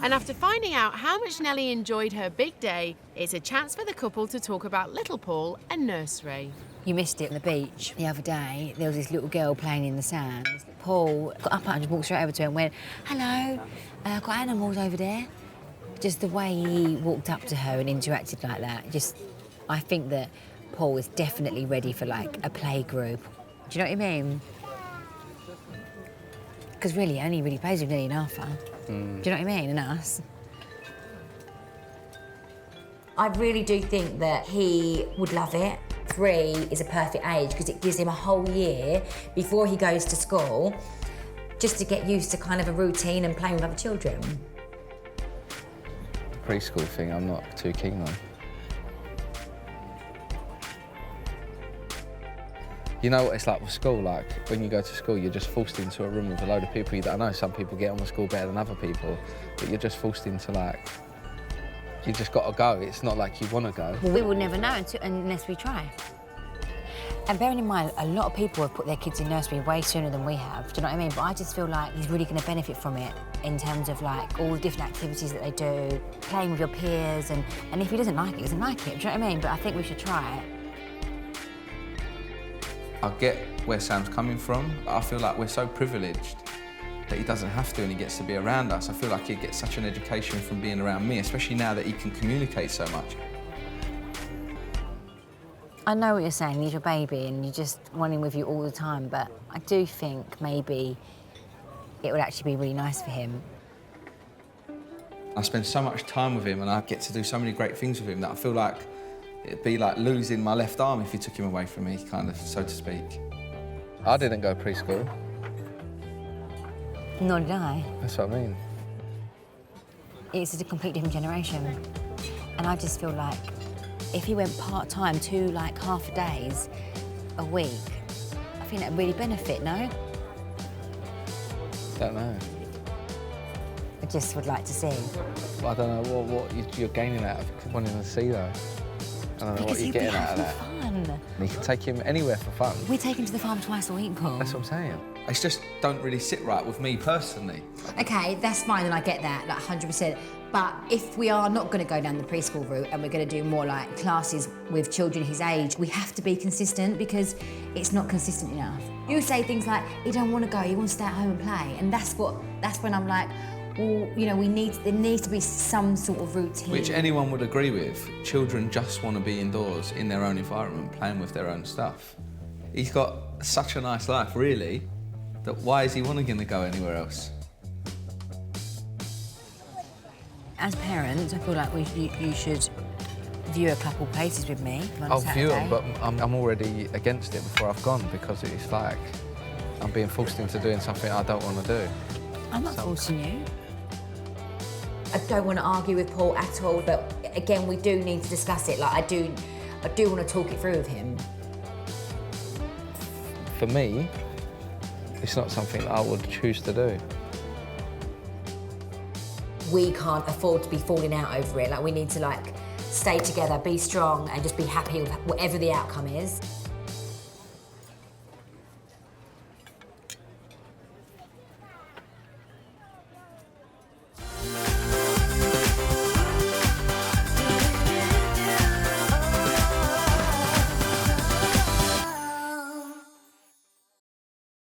And after finding out how much Nellie enjoyed her big day, it's a chance for the couple to talk about little Paul and nursery. You missed it on the beach the other day. There was this little girl playing in the sand. Paul got up and just walked straight over to her and went, "Hello, I've got animals over there." Just the way he walked up to her and interacted like that, I think that Paul is definitely ready for, like, a play group. Do you know what I mean? Because really, he only really plays with Nelly and Arthur. Do you know what I mean? And us. I really do think that he would love it. 3 is a perfect age because it gives him a whole year before he goes to school just to get used to kind of a routine and playing with other children. The preschool thing I'm not too keen on. You know what it's like with school, like when you go to school you're just forced into a room with a load of people you don't know. Some people get on with school better than other people, but you're just forced into, like, you just got to go. It's not like you want to go. Well, we will never know unless we try. And bearing in mind, a lot of people have put their kids in nursery way sooner than we have, do you know what I mean? But I just feel like he's really going to benefit from it in terms of, like, all the different activities that they do, playing with your peers, and if he doesn't like it, he doesn't like it, do you know what I mean? But I think we should try it. I get where Sam's coming from. I feel like we're so privileged that he doesn't have to and he gets to be around us. I feel like he gets such an education from being around me, especially now that he can communicate so much. I know what you're saying, he's your baby and you just want him with you all the time, but I do think maybe it would actually be really nice for him. I spend so much time with him and I get to do so many great things with him that I feel like it'd be like losing my left arm if you took him away from me, kind of, so to speak. I didn't go preschool. Nor did I. That's what I mean. It's a complete different generation. And I just feel like if he went part-time, 2, like, half-a-days a week, I think that'd really benefit, no? Don't know. I just would like to see. I don't know what you're gaining out of wanting to see, though. I don't know what you're getting out of that. Fun. You can take him anywhere for fun. We take him to the farm twice a week, Paul. That's what I'm saying. It's just don't really sit right with me personally. OK, that's fine and I get that, like 100%. But if we are not going to go down the preschool route and we're going to do more, like, classes with children his age, we have to be consistent because it's not consistent enough. You say things like, he don't want to go, he wants to stay at home and play. And that's when I'm like, well, you know, there needs to be some sort of routine. Which anyone would agree with. Children just want to be indoors in their own environment, playing with their own stuff. He's got such a nice life, really, that why is he wanting to go anywhere else? As parents, I feel like you should view a couple places with me on I'll Saturday. view them, but I'm already against it before I've gone because it's like I'm being forced into doing something I don't want to do. I'm not forcing you. I don't want to argue with Paul at all, but again, we do need to discuss it. Like, I do want to talk it through with him. For me, it's not something that I would choose to do. We can't afford to be falling out over it. Like, we need to, like, stay together, be strong, and just be happy with whatever the outcome is.